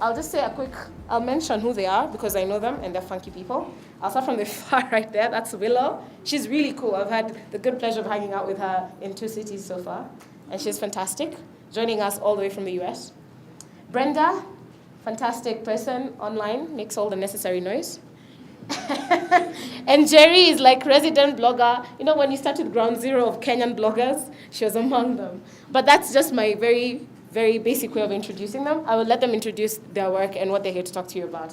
I'll just say I'll mention who they are because I know them and they're funky people. I'll start from the far right there. That's Willow. She's really cool. I've had the good pleasure of hanging out with her in 2 cities so far. And she's fantastic, joining us all the way from the US. Brenda, fantastic person online, makes all the necessary noise. And Njeri is like resident blogger. You know, when you started ground zero of Kenyan bloggers, she was among them. But that's just my very, very basic way of introducing them. I will let them introduce their work and what they're here to talk to you about.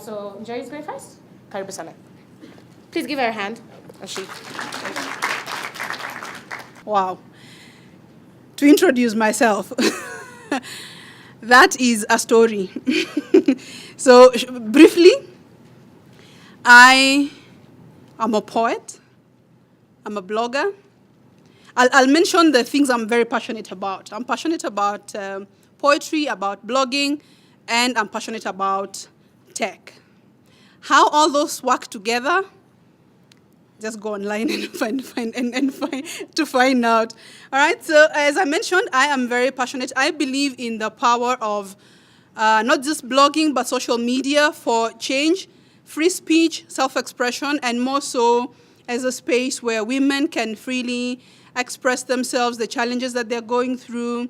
So Njeri's going first. Karibu sana. Please give her a hand. Wow. To introduce myself, that is a story. So briefly, I am a poet. I'm a blogger. I'll mention the things I'm very passionate about. I'm passionate about poetry, about blogging, and I'm passionate about tech. How all those work together, just go online and find out. All right, so as I mentioned, I am very passionate. I believe in the power of not just blogging, but social media for change, free speech, self-expression, and more so as a space where women can freely express themselves, the challenges that they're going through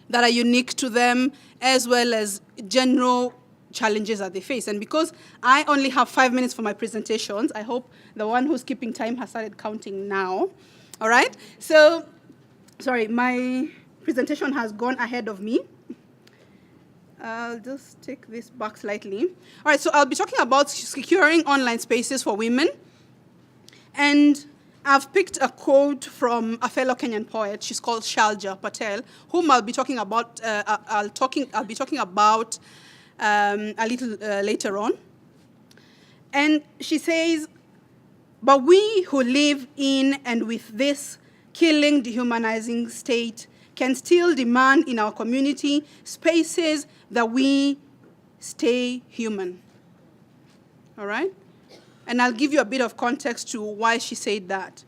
that are unique to them, as well as general challenges that they face. And because I only have 5 minutes for my presentations, I hope the one who's keeping time has started counting now. All right? So, sorry, my presentation has gone ahead of me. I'll just take this back slightly. All right, so I'll be talking about securing online spaces for women. And I've picked a quote from a fellow Kenyan poet. She's called Shalja Patel, whom I'll be talking about. I'll be talking about a little later on. And she says, "But we who live in and with this killing, dehumanizing state can still demand in our community spaces that we stay human." All right? And I'll give you a bit of context to why she said that.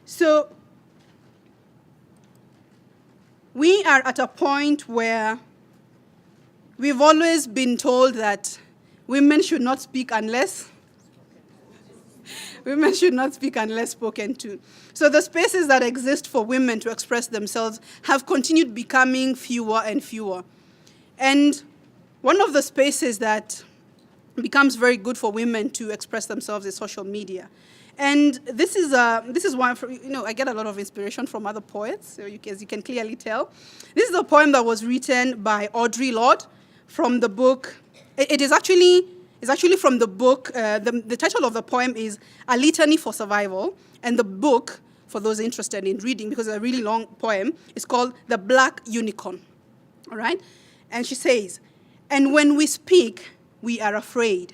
So we are at a point where we've always been told that women should not speak unless spoken to. So the spaces that exist for women to express themselves have continued becoming fewer and fewer. And one of the spaces that becomes very good for women to express themselves is social media. And this is one, I get a lot of inspiration from other poets, so as you can clearly tell. This is a poem that was written by Audre Lorde from the book. It's actually from the book. The title of the poem is A Litany for Survival, and the book, for those interested in reading, because it's a really long poem, is called The Black Unicorn. All right? And she says, "And when we speak, we are afraid.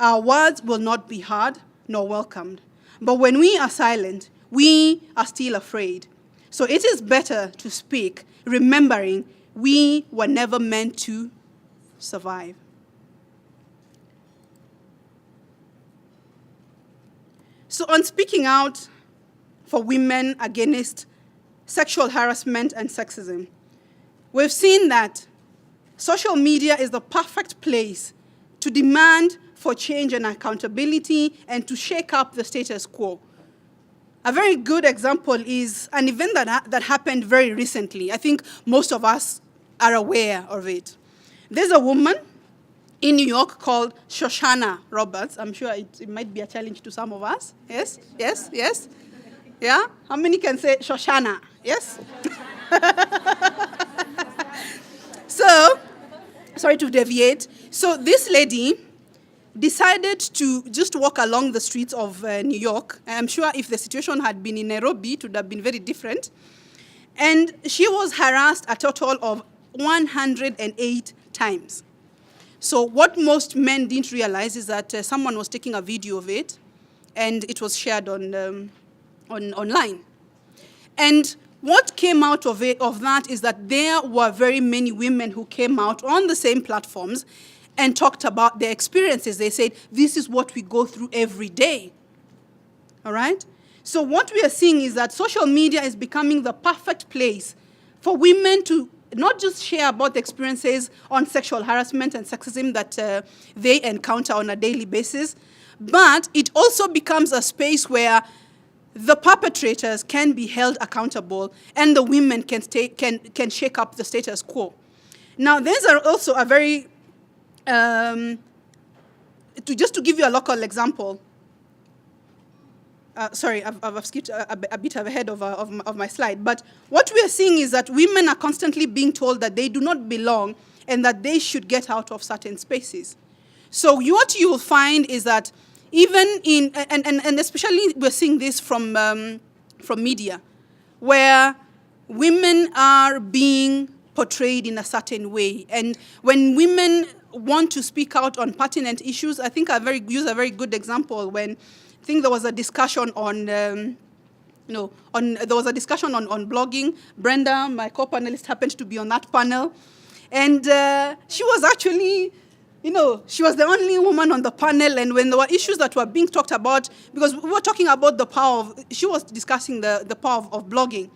Our words will not be heard nor welcomed. But when we are silent, we are still afraid. So it is better to speak, remembering we were never meant to survive." So on speaking out for women against sexual harassment and sexism, we've seen that social media is the perfect place to demand for change and accountability and to shake up the status quo. A very good example is an event that happened very recently. I think most of us are aware of it. There's a woman in New York called Shoshana Roberts. I'm sure it might be a challenge to some of us. Yes, yes, yes. Yeah? How many can say Shoshana? Yes? So, sorry to deviate. So this lady decided to just walk along the streets of New York. I'm sure if the situation had been in Nairobi, it would have been very different. And she was harassed a total of 108 times. So what most men didn't realize is that someone was taking a video of it, and it was shared online. And what came out of that is that there were very many women who came out on the same platforms and talked about their experiences. They said, this is what we go through every day. All right? So what we are seeing is that social media is becoming the perfect place for women to not just share about the experiences on sexual harassment and sexism that they encounter on a daily basis, but it also becomes a space where the perpetrators can be held accountable and the women can shake up the status quo. Now, there's also a very, just to give you a local example, sorry, I've skipped a bit ahead of my slide, but what we are seeing is that women are constantly being told that they do not belong and that they should get out of certain spaces. So what you will find is that even in, and especially we're seeing this from media, where women are being portrayed in a certain way. And when women want to speak out on pertinent issues, I think use a very good example when I think there was a discussion on, there was a discussion on blogging. Brenda, my co-panelist, happened to be on that panel. And she was actually, she was the only woman on the panel, and when there were issues that were being talked about, because we were talking about the power of, she was discussing the power of blogging.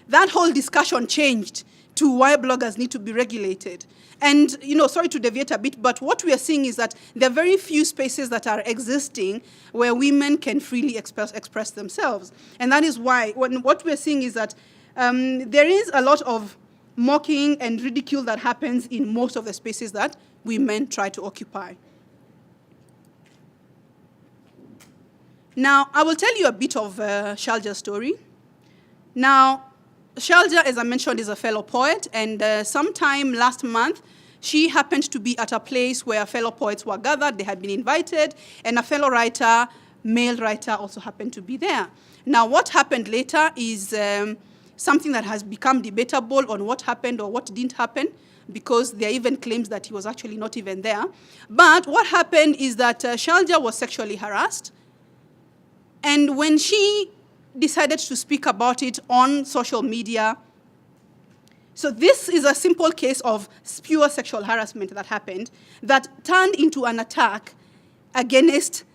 That whole discussion changed to why bloggers need to be regulated. And, sorry to deviate a bit, but what we are seeing is that there are very few spaces that are existing where women can freely express themselves. And that is why, what we're seeing is that there is a lot of mocking and ridicule that happens in most of the spaces that women try to occupy. Now, I will tell you a bit of Shalja's story. Now, Shalja, as I mentioned, is a fellow poet, and sometime last month, she happened to be at a place where fellow poets were gathered. They had been invited, and a fellow writer, male writer, also happened to be there. Now, what happened later is something that has become debatable on what happened or what didn't happen, because there are even claims that he was actually not even there. But what happened is that Shalja was sexually harassed, and when she decided to speak about it on social media, so this is a simple case of pure sexual harassment that happened that turned into an attack against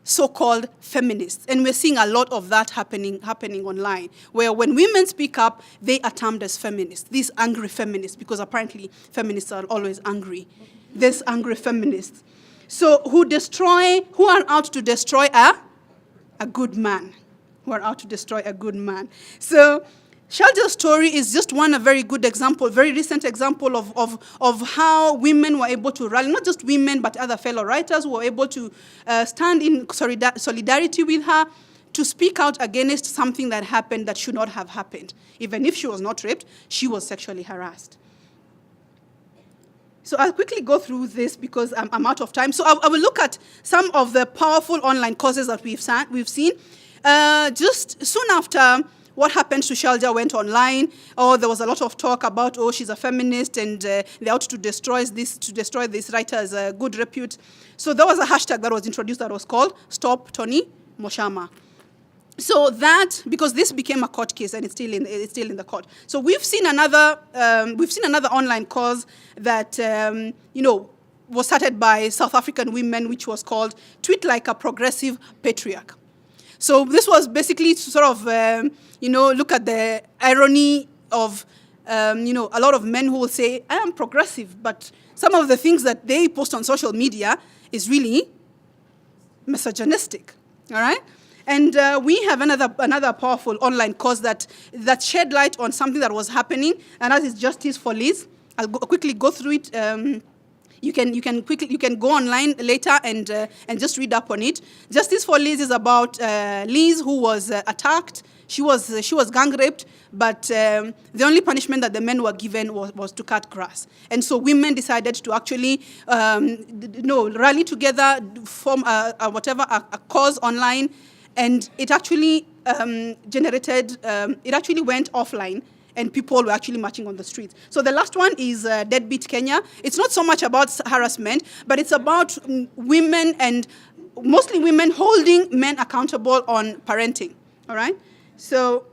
so-called feminists. And we're seeing a lot of that happening online, where when women speak up, they are termed as feminists, these angry feminists, because apparently feminists are always angry. These angry feminists. So who are out to destroy a good man. Who are out to destroy a good man. So Shalja's story is just a very good example, very recent example of how women were able to rally, not just women, but other fellow writers who were able to stand in solidarity with her to speak out against something that happened that should not have happened. Even if she was not raped, she was sexually harassed. So I'll quickly go through this because I'm out of time. So I will look at some of the powerful online causes that we've seen. Just soon after what happened to Shalja went online, there was a lot of talk about, she's a feminist and they're out to destroy this writer's good repute. So there was a hashtag that was introduced that was called Stop Tony Moshama. So that, because this became a court case and it's still in the court. So we've seen another online cause that was started by South African women, which was called Tweet Like a Progressive Patriarch. So this was basically to sort of, look at the irony of, a lot of men who will say, I am progressive, but some of the things that they post on social media is really misogynistic, all right? And we have another powerful online cause that shed light on something that was happening, and that is Justice for Liz. I'll quickly go through it. You can go online later and just read up on it. Justice for Liz is about Liz, who was attacked. She was gang raped, but the only punishment that the men were given was to cut grass. And so women decided to actually rally together, form a cause online, and it actually it actually went offline. And people were actually marching on the streets. So the last one is Deadbeat Kenya. It's not so much about harassment, but it's about women, and mostly women, holding men accountable on parenting, all right? So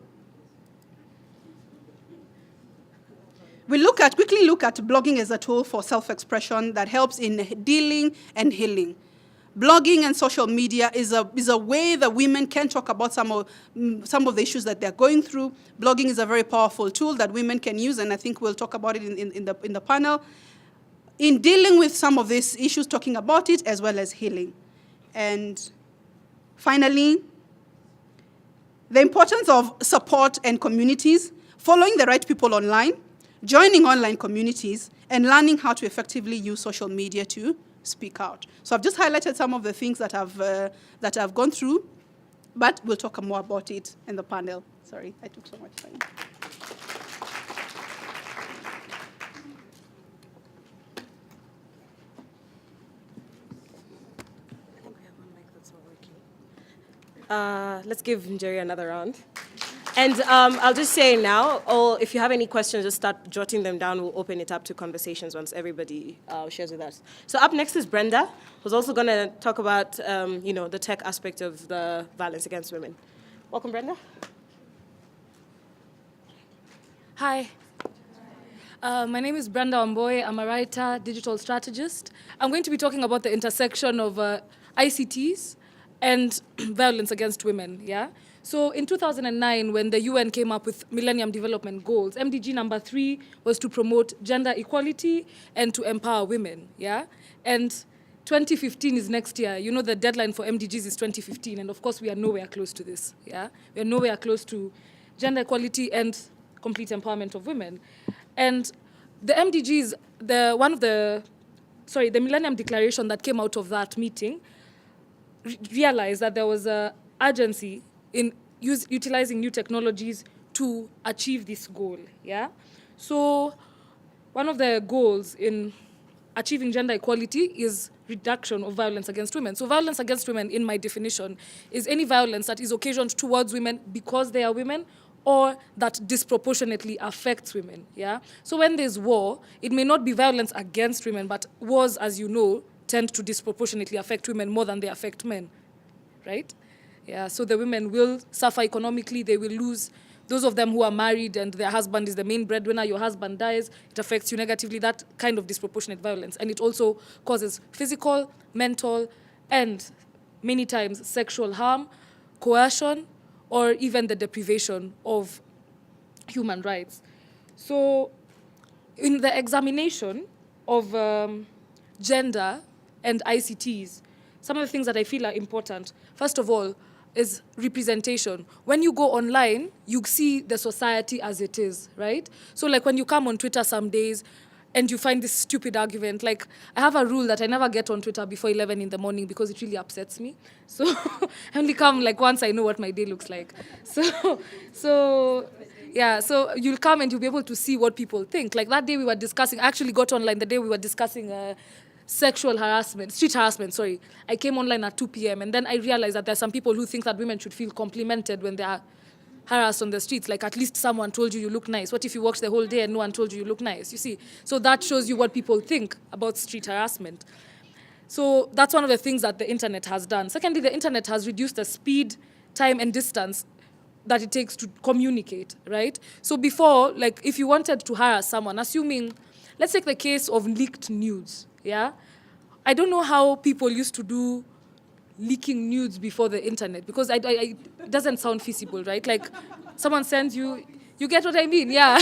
we quickly look at blogging as a tool for self-expression that helps in dealing and healing. blogging and social media is a way that women can talk about some of the issues that they're going through. Blogging is a very powerful tool that women can use, and I think we'll talk about it in the panel, in dealing with some of these issues, talking about it, as well as healing. And finally, the importance of support and communities, following the right people online, joining online communities, and learning how to effectively use social media to speak out. So I've just highlighted some of the things that I've gone through, but we'll talk more about it in the panel. Sorry, I took so much time. Let's give Njeri another round. And I'll just say now, if you have any questions, just start jotting them down. We'll open it up to conversations once everybody shares with us. So up next is Brenda, who's also going to talk about, the tech aspect of the violence against women. Welcome, Brenda. Hi. My name is Brenda Wambui. I'm a writer, digital strategist. I'm going to be talking about the intersection of ICTs and violence against women, yeah? So in 2009, when the UN came up with Millennium Development Goals, MDG number 3 was to promote gender equality and to empower women, yeah? And 2015 is next year. You know the deadline for MDGs is 2015, and of course we are nowhere close to this, yeah? We are nowhere close to gender equality and complete empowerment of women. And the MDGs, the Millennium Declaration that came out of that meeting realized that there was an urgency in utilizing new technologies to achieve this goal, yeah? So one of the goals in achieving gender equality is reduction of violence against women. So violence against women, in my definition, is any violence that is occasioned towards women because they are women or that disproportionately affects women, yeah? So when there's war, it may not be violence against women, but wars, as you know, tend to disproportionately affect women more than they affect men, right? Yeah, so the women will suffer economically, they will lose. Those of them who are married and their husband is the main breadwinner, your husband dies, it affects you negatively, that kind of disproportionate violence. And it also causes physical, mental, and many times sexual harm, coercion, or even the deprivation of human rights. So in the examination of gender and ICTs, some of the things that I feel are important, first of all, is representation. When you go online, you see the society as it is, right? So like when you come on Twitter some days and you find this stupid argument, like I have a rule that I never get on Twitter before 11 in the morning because it really upsets me. So I only come like once I know what my day looks like. So you'll come and you'll be able to see what people think. Like that day we were discussing, I actually got online the day we were discussing street harassment, sorry. I came online at 2 p.m. and then I realized that there's some people who think that women should feel complimented when they are harassed on the streets. Like at least someone told you look nice. What if you worked the whole day and no one told you look nice? You see? So that shows you what people think about street harassment. So that's one of the things that the internet has done. Secondly, the internet has reduced the speed, time, and distance that it takes to communicate, right? So before, like if you wanted to harass someone, assuming, let's take the case of leaked nudes, yeah? I don't know how people used to do leaking nudes before the internet because it doesn't sound feasible, right? Like someone sends you get what I mean, yeah.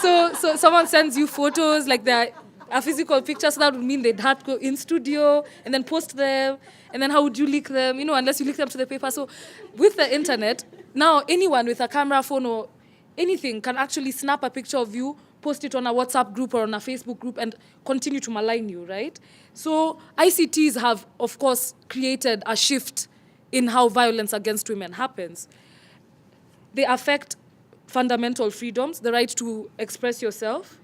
so someone sends you photos, like they're a physical picture, so that would mean they'd have to go in studio and then post them, and then how would you leak them, unless you leak them to the paper. So with the internet, now anyone with a camera phone or anything can actually snap a picture of you, post it on a WhatsApp group or on a Facebook group and continue to malign you, right? So ICTs have, of course, created a shift in how violence against women happens. They affect fundamental freedoms, the right to express yourself,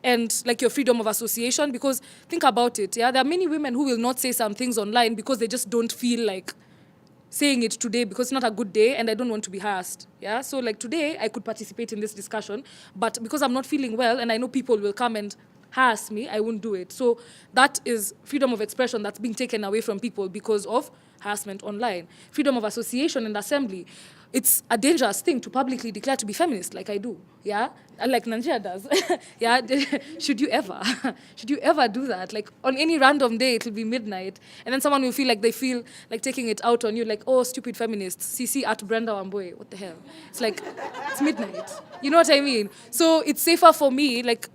and like your freedom of association, because think about it, yeah? There are many women who will not say some things online because they just don't feel like saying it today because it's not a good day and I don't want to be harassed, yeah? So like today, I could participate in this discussion, but because I'm not feeling well and I know people will come and harass me, I won't do it. So that is freedom of expression that's being taken away from people because of harassment online. Freedom of association and assembly. It's a dangerous thing to publicly declare to be feminist, like I do, yeah? And like Nanjira does, yeah? Should you ever do that? Like, on any random day, it'll be midnight, and then someone will feel like taking it out on you, like, oh, stupid feminists, CC at Brenda Wambui, what the hell? It's like, it's midnight. You know what I mean? So it's safer for me, like,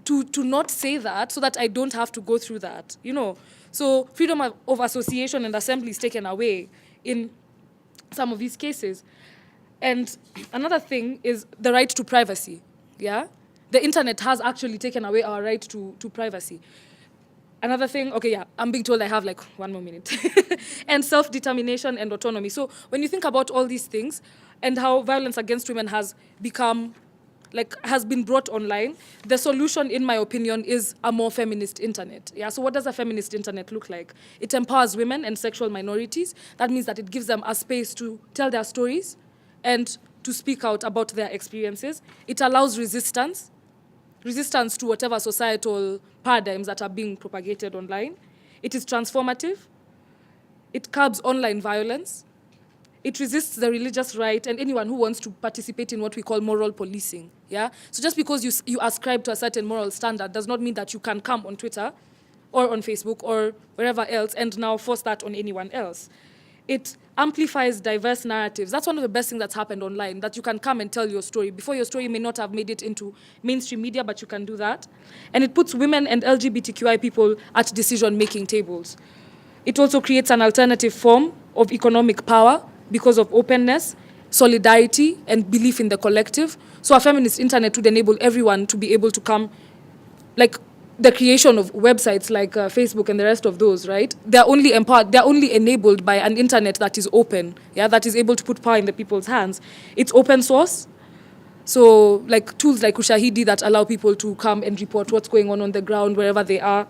to not say that so that I don't have to go through that, you know? So freedom of association and assembly is taken away in some of these cases. And another thing is the right to privacy, yeah? The internet has actually taken away our right to privacy. Another thing, okay, yeah, I'm being told I have like 1 more minute. And self-determination and autonomy. So when you think about all these things and how violence against women has been brought online, the solution, in my opinion, is a more feminist internet. Yeah. So what does a feminist internet look like? It empowers women and sexual minorities. That means that it gives them a space to tell their stories and to speak out about their experiences. It allows resistance to whatever societal paradigms that are being propagated online. It is transformative. It curbs online violence. It resists the religious right and anyone who wants to participate in what we call moral policing, yeah? So just because you ascribe to a certain moral standard does not mean that you can come on Twitter or on Facebook or wherever else and now force that on anyone else. It amplifies diverse narratives. That's one of the best things that's happened online, that you can come and tell your story. Before, your story may not have made it into mainstream media, but you can do that. And it puts women and LGBTQI people at decision-making tables. It also creates an alternative form of economic power because of openness, solidarity, and belief in the collective. So a feminist internet would enable everyone to be able to come, like the creation of websites like Facebook and the rest of those, right? They're only enabled by an internet that is open, yeah, that is able to put power in the people's hands. It's open source. So like tools like Ushahidi that allow people to come and report what's going on the ground wherever they are.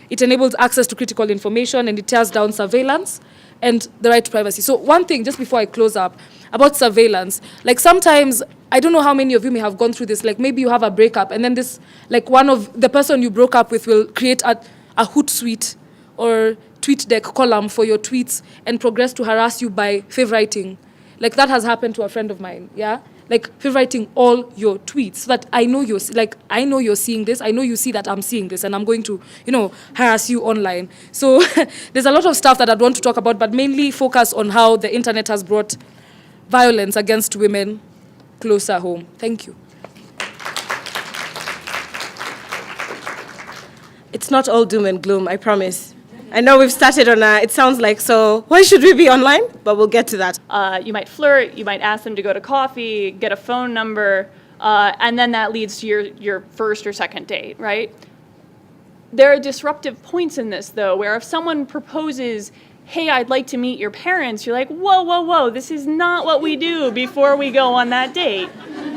It enables access to critical information, and it tears down surveillance and the right to privacy. So one thing, just before I close up, about surveillance, like sometimes, I don't know how many of you may have gone through this, like maybe you have a breakup and then this, like one of the person you broke up with will create a Hootsuite or TweetDeck column for your tweets and progress to harass you by favoriting. Like that has happened to a friend of mine, yeah? Like favoriting all your tweets so that I know you're seeing this, I know you see that I'm seeing this, and I'm going to, harass you online. So there's a lot of stuff that I'd want to talk about, but mainly focus on how the internet has brought violence against women closer home. Thank you. It's not all doom and gloom, I promise. I know we've started on it sounds like, so why should we be online? But we'll get to that. You might flirt, you might ask them to go to coffee, get a phone number, and then that leads to your first or second date, right? There are disruptive points in this, though, where if someone proposes, hey, I'd like to meet your parents, you're like, whoa, whoa, whoa, this is not what we do before we go on that date,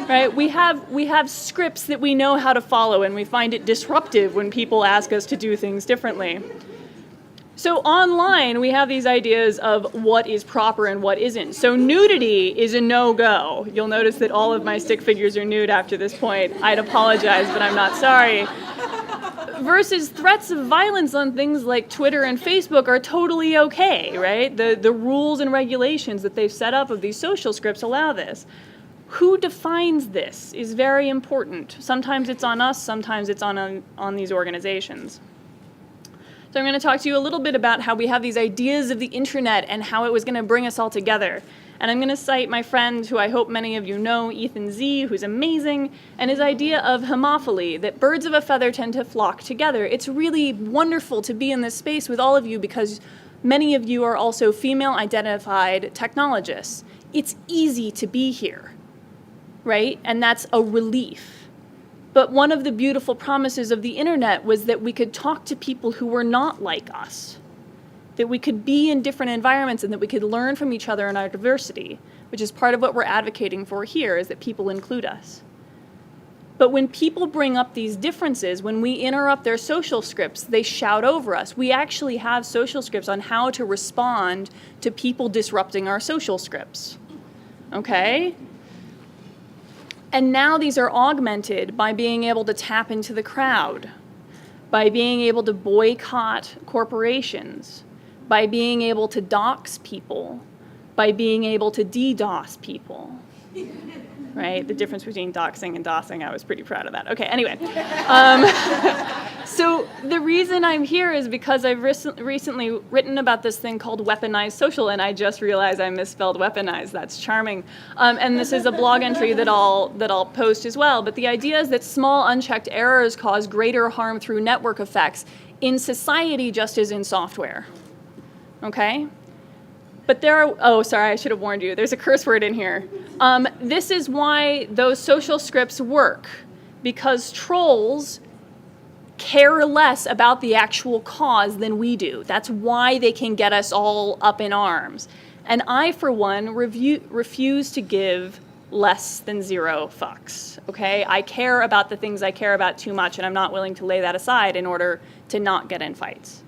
right? We have scripts that we know how to follow, and we find it disruptive when people ask us to do things differently. So online, we have these ideas of what is proper and what isn't. So nudity is a no-go. You'll notice that all of my stick figures are nude after this point. I'd apologize, but I'm not sorry. Versus threats of violence on things like Twitter and Facebook are totally okay, right? The rules and regulations that they've set up of these social scripts allow this. Who defines this is very important. Sometimes it's on us, sometimes it's on these organizations. So I'm going to talk to you a little bit about how we have these ideas of the internet and how it was going to bring us all together. And I'm going to cite my friend, who I hope many of you know, Ethan Z., who's amazing, and his idea of homophily, that birds of a feather tend to flock together. It's really wonderful to be in this space with all of you because many of you are also female-identified technologists. It's easy to be here, right? And that's a relief. But one of the beautiful promises of the internet was that we could talk to people who were not like us, that we could be in different environments and that we could learn from each other in our diversity, which is part of what we're advocating for here, is that people include us. But when people bring up these differences, when we interrupt their social scripts, they shout over us. We actually have social scripts on how to respond to people disrupting our social scripts, okay? And now these are augmented by being able to tap into the crowd, by being able to boycott corporations, by being able to dox people, by being able to DDoS people. Right? The difference between doxing and DOSing, I was pretty proud of that. Okay, anyway. So the reason I'm here is because I've recently written about this thing called Weaponized Social, and I just realized I misspelled weaponized. That's charming. And this is a blog entry that I'll post as well. But the idea is that small unchecked errors cause greater harm through network effects in society just as in software. Okay? But there are, oh, sorry, I should have warned you. There's a curse word in here. This is why those social scripts work, because trolls care less about the actual cause than we do. That's why they can get us all up in arms. And I, for one, refuse to give less than 0 fucks, okay? I care about the things I care about too much, and I'm not willing to lay that aside in order to not get in fights.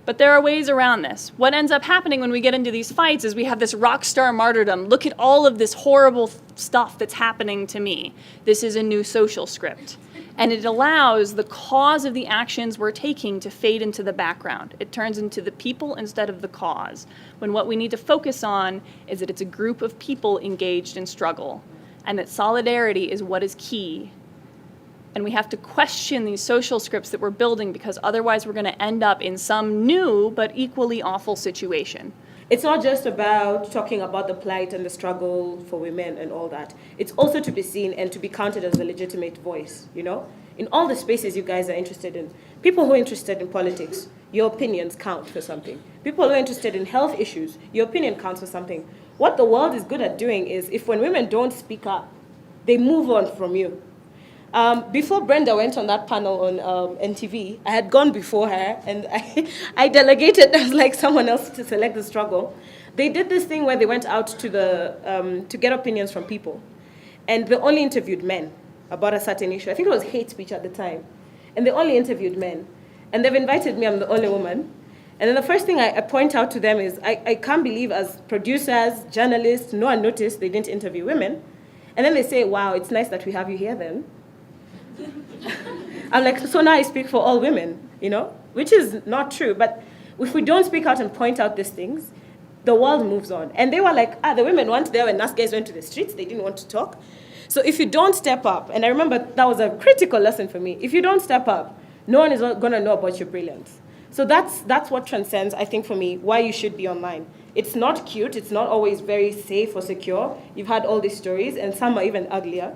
But there are ways around this. What ends up happening when we get into these fights is we have this rock star martyrdom. Look at all of this horrible stuff that's happening to me. This is a new social script. And it allows the cause of the actions we're taking to fade into the background. It turns into the people instead of the cause, when what we need to focus on is that it's a group of people engaged in struggle, and that solidarity is what is key. And we have to question these social scripts that we're building, because otherwise we're going to end up in some new but equally awful situation. It's not just about talking about the plight and the struggle for women and all that. It's also to be seen and to be counted as a legitimate voice, you know? In all the spaces you guys are interested in, people who are interested in politics, your opinions count for something. People who are interested in health issues, your opinion counts for something. What the world is good at doing is, if when women don't speak up, they move on from you. Before Brenda went on that panel on NTV, I had gone before her, and I delegated as like someone else to select the struggle. They did this thing where they went out to to get opinions from people, and they only interviewed men about a certain issue. I think it was hate speech at the time, and they only interviewed men. And they've invited me, I'm the only woman. And then the first thing I point out to them is, I can't believe as producers, journalists, no one noticed they didn't interview women. And then they say, wow, it's nice that we have you here then. I'm like, so now I speak for all women, you know, which is not true. But if we don't speak out and point out these things, the world moves on. And they were like, the women weren't there when us guys went to the streets. They didn't want to talk. So if you don't step up, and I remember that was a critical lesson for me. If you don't step up, no one is going to know about your brilliance. So that's what transcends, I think, for me, why you should be online. It's not cute. It's not always very safe or secure. You've had all these stories, and some are even uglier.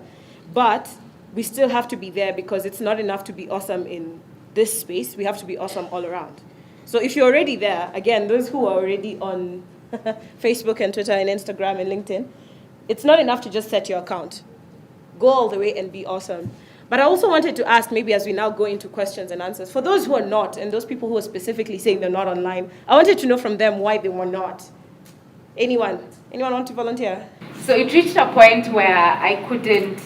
But we still have to be there, because it's not enough to be awesome in this space. We have to be awesome all around. So if you're already there, again, those who are already on Facebook and Twitter and Instagram and LinkedIn, it's not enough to just set your account. Go all the way and be awesome. But I also wanted to ask, maybe as we now go into questions and answers, for those who are not, and those people who are specifically saying they're not online, I wanted to know from them why they were not. Anyone want to volunteer? So it reached a point where I couldn't,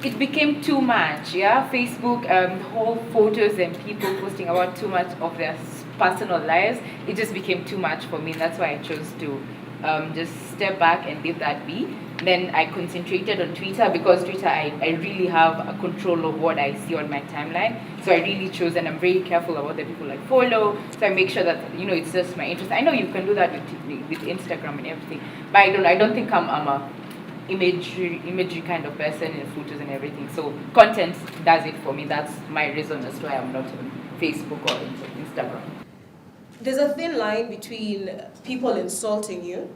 it became too much, yeah? Facebook, the whole photos and people posting about too much of their personal lives, it just became too much for me. That's why I chose to just step back and leave that be. Then I concentrated on Twitter, because Twitter, I really have a control of what I see on my timeline. So I really chose, and I'm very careful about the people I follow. So I make sure that, it's just my interest. I know you can do that with Instagram and everything, but I don't think I'm a imagery kind of person in photos and everything. So content does it for me. That's my reason as to why I'm not on Facebook or Instagram. There's a thin line between people insulting you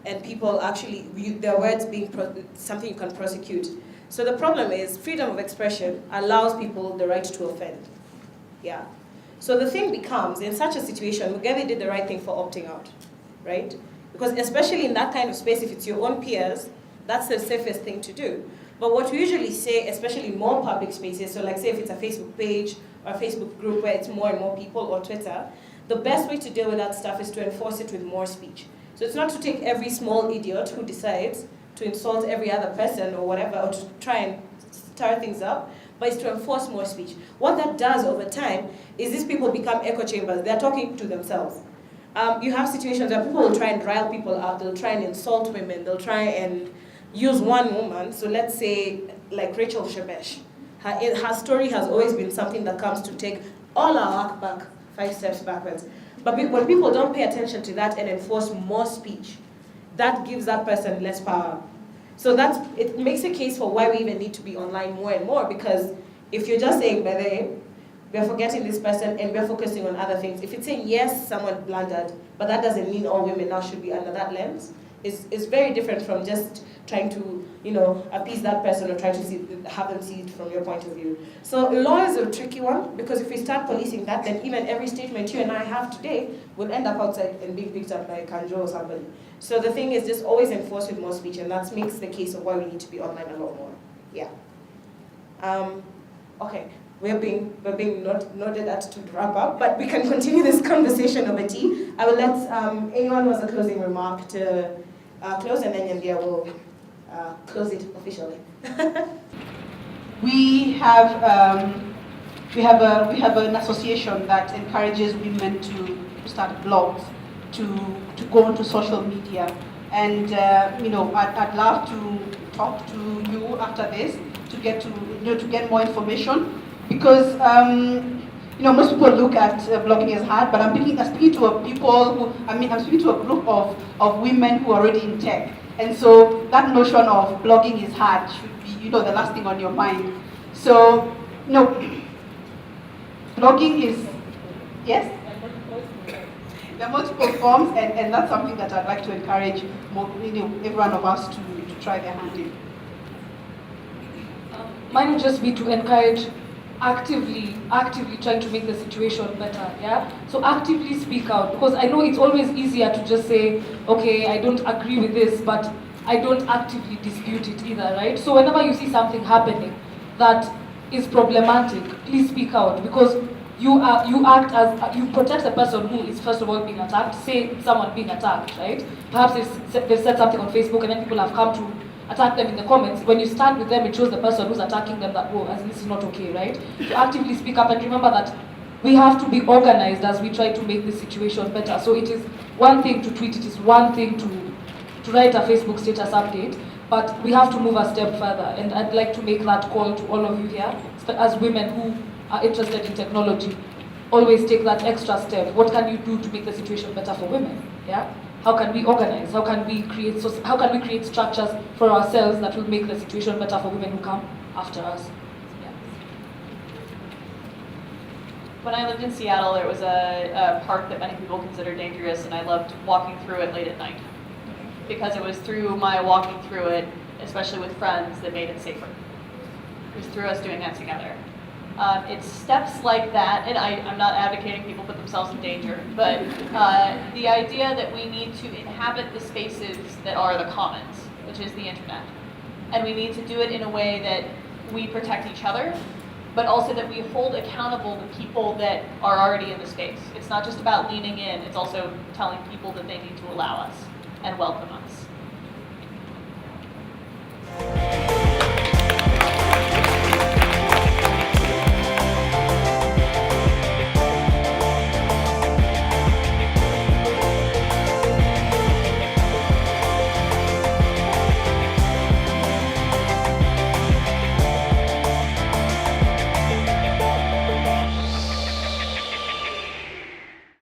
and people actually, their words being something you can prosecute. So the problem is, freedom of expression allows people the right to offend. Yeah. So the thing becomes, in such a situation, Mugabe did the right thing for opting out, right? Because especially in that kind of space, if it's your own peers, that's the safest thing to do. But what we usually say, especially in more public spaces, so like say if it's a Facebook page or a Facebook group where it's more and more people, or Twitter, the best way to deal with that stuff is to enforce it with more speech. So it's not to take every small idiot who decides to insult every other person or whatever, or to try and stir things up, but it's to enforce more speech. What that does over time is these people become echo chambers. They're talking to themselves. You have situations where people will try and rile people out. They'll try and insult women. They'll try and use one woman. So let's say like Rachel Shebesh. Her story has always been something that comes to take all our work back, 5 steps backwards. But when people don't pay attention to that and enforce more speech, that gives that person less power. So it makes a case for why we even need to be online more and more, because if you're just saying, we're forgetting this person and we're focusing on other things. If it's saying, yes, someone blundered, but that doesn't mean all women now should be under that lens, is very different from just trying to, appease that person or try to have them see it from your point of view. So law is a tricky one, because if we start policing that, then even every statement you and I have today will end up outside and being picked up by a Kanjo or somebody. So the thing is, just always enforce with more speech, and that makes the case of why we need to be online a lot more. Yeah. Okay. We're being nodded at to wrap up, but we can continue this conversation over tea. I will let anyone who has a closing remark to close, and then Njeri will close it officially. We have an association that encourages women to start blogs, to go onto social media, and I'd love to talk to you after this to get more information, because most people look at blogging as hard, but I'm speaking to a group of women who are already in tech, and so that notion of blogging is hard should be the last thing on your mind. So blogging is, yes, there are multiple forms, and that's something that I'd like to encourage every one of us to try their hand in. Mine would just be to encourage actively trying to make the situation better, yeah? So actively speak out, because I know it's always easier to just say, okay, I don't agree with this, but I don't actively dispute it either, right? So whenever you see something happening that is problematic, please speak out, because you protect the person who is first of all being attacked. Say someone being attacked, right? Perhaps they've said something on Facebook and then people have come to attack them in the comments. When you stand with them, it shows the person who's attacking them that, as this is not okay, right? So actively speak up, and remember that we have to be organized as we try to make this situation better. So it is one thing to tweet, it is one thing to write a Facebook status update, but we have to move a step further. And I'd like to make that call to all of you here, as women who are interested in technology. Always take that extra step. What can you do to make the situation better for women? Yeah? How can we organize? How can we create structures for ourselves that will make the situation better for women who come after us? Yeah. When I lived in Seattle, there was a park that many people consider dangerous, and I loved walking through it late at night, because it was through my walking through it, especially with friends, that made it safer. It was through us doing that together. It's steps like that, and I'm not advocating people put themselves in danger, but the idea that we need to inhabit the spaces that are the commons, which is the internet. And we need to do it in a way that we protect each other, but also that we hold accountable the people that are already in the space. It's not just about leaning in, it's also telling people that they need to allow us and welcome us.